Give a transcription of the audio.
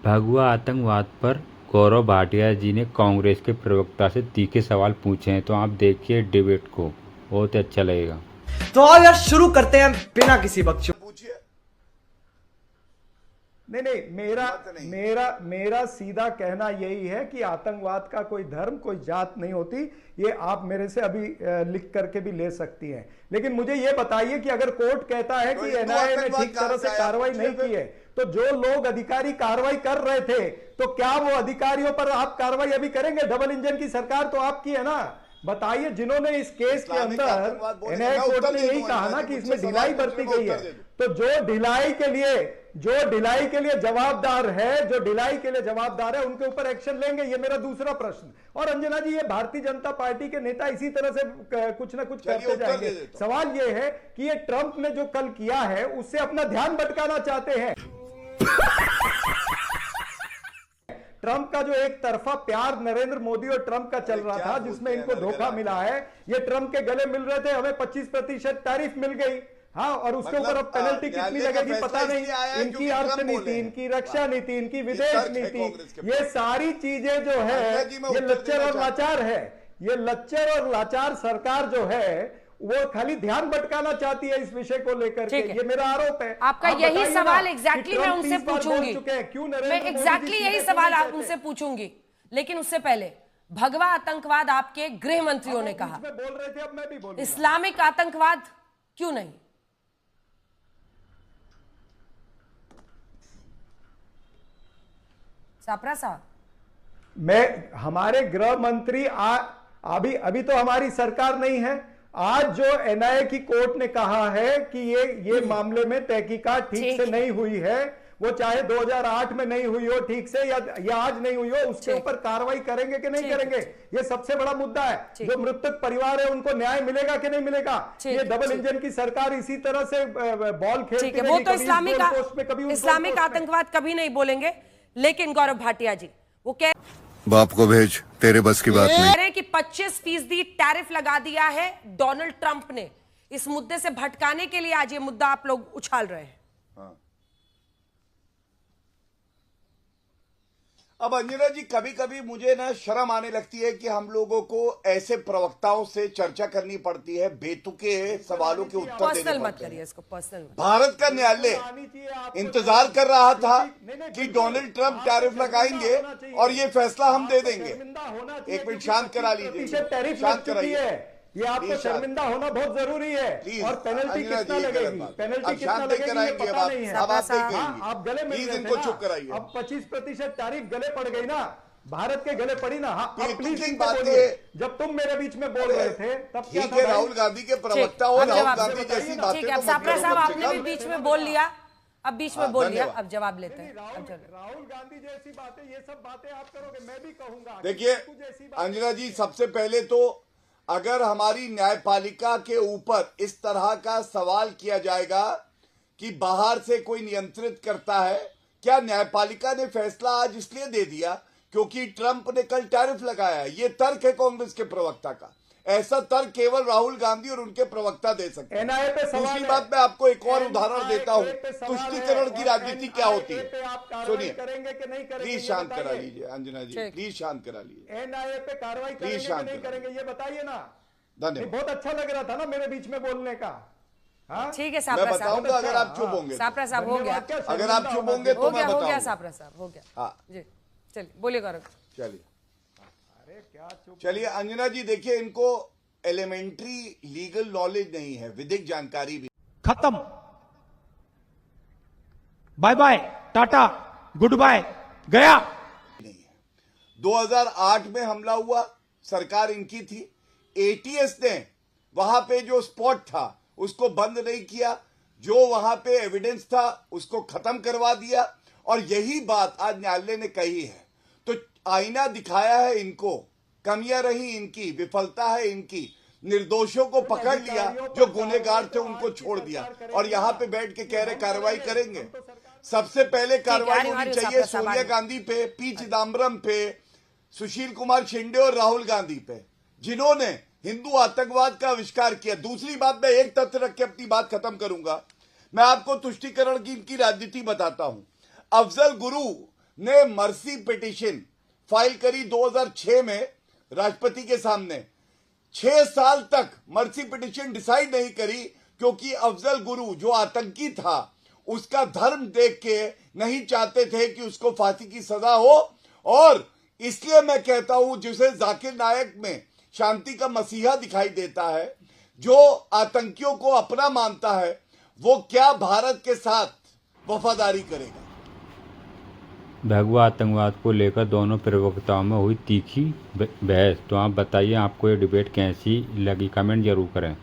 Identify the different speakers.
Speaker 1: भगवा आतंकवाद पर गौरव भाटिया जी ने कांग्रेस के प्रवक्ता से तीखे सवाल पूछे हैं, तो आप देखिए डिबेट को, बहुत अच्छा लगेगा।
Speaker 2: तो आओ यार शुरू करते हैं बिना किसी बख्शे।
Speaker 3: पूछिए।
Speaker 4: नहीं, मेरा सीधा कहना यही है कि आतंकवाद का कोई धर्म कोई जात नहीं होती। ये आप मेरे से अभी लिख करके भी ले सकती हैं। लेकिन मुझे ये बताइए कि अगर कोर्ट कहता है कि एनआईए ने ठीक तरह से कार्रवाई नहीं की है, तो जो लोग अधिकारी कार्रवाई कर रहे थे, तो क्या वो अधिकारियों पर आप कार्रवाई अभी करेंगे? डबल इंजन की सरकार तो आपकी है ना। बताइए, जिन्होंने इस केस के अंदर एनआईए कोर्ट ने यही कहा ना कि इसमें ढिलाई बरती गई है, तो जो ढिलाई के लिए जवाबदार है, उनके ऊपर एक्शन लेंगे। ये मेरा दूसरा प्रश्न। और अंजना जी, ये भारतीय जनता पार्टी के नेता इसी तरह से कुछ ना कुछ करते जाएंगे। सवाल ये है कि ये ट्रंप ने जो कल किया है, उससे अपना ध्यान भटकाना चाहते हैं। ट्रंप का जो एक तरफा प्यार नरेंद्र मोदी और ट्रंप का चल रहा था, जिसमें इनको धोखा मिला है, ये ट्रंप के गले मिल रहे थे, हमें 25% टैरिफ मिल गई। हाँ, और उसके ऊपर अब पेनल्टी कितनी लगेगी पता नहीं। इनकी अर्थनीति, इनकी रक्षा नीति, इनकी विदेश नीति, ये सारी चीजें जो है, ये लच्चर और लाचार है। ये लच्चर और लाचार सरकार जो है, वो खाली ध्यान भटकाना चाहती है इस विषय को लेकर के। ये मेरा आरोप है।
Speaker 5: आपका यही सवाल एग्जैक्टली मैं उनसे पूछूंगी। मैं एग्जैक्टली यही सवाल आप उनसे पूछूंगी, लेकिन उससे पहले भगवा आतंकवाद आपके गृह मंत्रियों ने कहा,
Speaker 4: बोल रहे थे, अब मैं भी बोल।
Speaker 5: इस्लामिक आतंकवाद क्यों नहीं? सापरा साहब,
Speaker 4: हमारे गृह मंत्री अभी तो हमारी सरकार नहीं है। आज जो एनआईए की कोर्ट ने कहा है कि ये मामले में तहकीकात ठीक से नहीं हुई है, वो चाहे 2008 में नहीं हुई हो ठीक से या आज नहीं हुई हो, उसके ऊपर कार्रवाई करेंगे कि नहीं करेंगे, ये सबसे बड़ा मुद्दा है। जो मृतक परिवार है, उनको न्याय मिलेगा कि नहीं मिलेगा? ये डबल इंजन की सरकार इसी तरह से बॉल खेलती रहेगी।
Speaker 5: वो तो इस्लामिक आतंकवाद कभी नहीं बोलेंगे। लेकिन गौरव भाटिया जी, वो कह
Speaker 3: बाप को भेज, तेरे बस की बात नहीं।
Speaker 5: कह रहे हैं कि 25% टैरिफ लगा दिया है डोनाल्ड ट्रंप ने। इस मुद्दे से भटकाने के लिए आज ये मुद्दा आप लोग उछाल रहे हैं।
Speaker 3: अब अंजना जी, कभी कभी मुझे ना शर्म आने लगती है कि हम लोगों को ऐसे प्रवक्ताओं से चर्चा करनी पड़ती है, बेतुके सवालों के उत्तर देने
Speaker 5: पर्सनल मत
Speaker 3: पड़ते
Speaker 5: करिए
Speaker 3: हैं।
Speaker 5: इसको, पर्सनल।
Speaker 3: भारत का न्यायालय इंतजार कर रहा था कि डोनाल्ड ट्रंप टैरिफ लगाएंगे और ये फैसला हम दे देंगे। एक मिनट शांत करा लीजिए, शांत कराइए।
Speaker 4: ये आपको शर्मिंदा होना बहुत जरूरी है। और पेनल्टी कितना लगेगी, पेनल्टी कितना लगेगी, ये पता नहीं है।
Speaker 3: अब आप देखेंगे,
Speaker 4: आप गले मिल रहे थे
Speaker 3: इनको
Speaker 4: ना,
Speaker 3: चुप कराइए।
Speaker 4: अब 25% तारीफ गले पड़ गई ना, भारत के गले पड़ी ना।
Speaker 3: ये
Speaker 4: प्लीज
Speaker 3: ठीक
Speaker 4: इनको
Speaker 3: बात
Speaker 4: बोलिए।
Speaker 3: है।
Speaker 4: जब तुम मेरे बीच में बोल रहे थे तब क्या
Speaker 3: ठीक
Speaker 4: था
Speaker 3: है,
Speaker 4: भाई?
Speaker 3: राहुल गांधी के प्रवक्ता हो, राहुल गांधी जैसी बातें
Speaker 5: ठीक है, अब सापरा साहब आपने भी बीच में बोल लिया, अब बीच में बोल लिया, अब जवाब लेते हैं।
Speaker 4: राहुल गांधी जैसी बातें, ये सब बातें आप करोगे, मैं भी कहूंगा।
Speaker 3: देखिए अंजना जी, सबसे पहले तो अगर हमारी न्यायपालिका के ऊपर इस तरह का सवाल किया जाएगा कि बाहर से कोई नियंत्रित करता है, क्या न्यायपालिका ने फैसला आज इसलिए दे दिया क्योंकि ट्रंप ने कल टैरिफ लगाया है? ये तर्क है कांग्रेस के प्रवक्ता का। ऐसा तर्क केवल राहुल गांधी और उनके प्रवक्ता दे सकते हैं। दूसरी बात, मैं आपको एक और उदाहरण देता हूं, तुष्टीकरण की राजनीति क्या होती है। सुनिए, प्लीज शांत करा लीजिए अंजना जी, प्लीज शांत करा लीजिए।
Speaker 4: एनआईए पे कार्रवाई करेंगे कि नहीं करेंगे, ये बताइए ना।
Speaker 3: धन्यवाद।
Speaker 4: बहुत अच्छा लग रहा था ना मेरे बीच में बोलने का।
Speaker 5: ठीक है
Speaker 3: मैं
Speaker 5: सापरा साहब,
Speaker 3: बताऊंगा अगर आप चुप होंगे।
Speaker 5: सापरा साहब हो गया,
Speaker 3: अगर आप चुप होंगे तो मैं
Speaker 5: हो गया
Speaker 3: बताऊंगा।
Speaker 5: सापरा साहब, हो गया।
Speaker 3: हाँ
Speaker 5: जी चलिए, बोलिए गौरव।
Speaker 3: चलिए अंजना जी, देखिए इनको एलिमेंट्री लीगल नॉलेज नहीं है, विधिक जानकारी भी
Speaker 6: खत्म। Bye bye, tata, good bye, गया
Speaker 3: नहीं है। 2008 में हमला हुआ, सरकार इनकी थी। एटीएस ने वहां पे जो स्पॉट था उसको बंद नहीं किया, जो वहां पे एविडेंस था उसको खत्म करवा दिया। और यही बात आज न्यायालय ने कही है। तो आईना दिखाया है इनको, कमियां रही इनकी, विफलता है इनकी। निर्दोषों को पकड़ लिया, जो गुनहगार थे उनको छोड़ दिया, और यहां पे बैठ के कह रहे कार्रवाई करेंगे। सबसे पहले कार्रवाई होनी चाहिए सोनिया गांधी पे, पी चिदम्बरम पे, सुशील कुमार शिंदे और राहुल गांधी पे, जिन्होंने हिंदू आतंकवाद का आविष्कार किया। दूसरी बात, मैं एक तथ्य रख के अपनी बात खत्म करूंगा। मैं आपको तुष्टीकरण की इनकी राजनीति बताता हूं। अफजल गुरु ने मर्सी पिटीशन फाइल करी 2006 में राष्ट्रपति के सामने। 6 साल तक मर्सी पिटीशन डिसाइड नहीं करी, क्योंकि अफजल गुरु जो आतंकी था उसका धर्म देख के नहीं चाहते थे कि उसको फांसी की सजा हो। और इसलिए मैं कहता हूं, जिसे जाकिर नायक में शांति का मसीहा दिखाई देता है, जो आतंकियों को अपना मानता है, वो क्या भारत के साथ वफादारी करेगा।
Speaker 1: भगवा आतंकवाद को लेकर दोनों प्रवक्ताओं में हुई तीखी बहस। तो आप बताइए, आपको ये डिबेट कैसी लगी, कमेंट जरूर करें।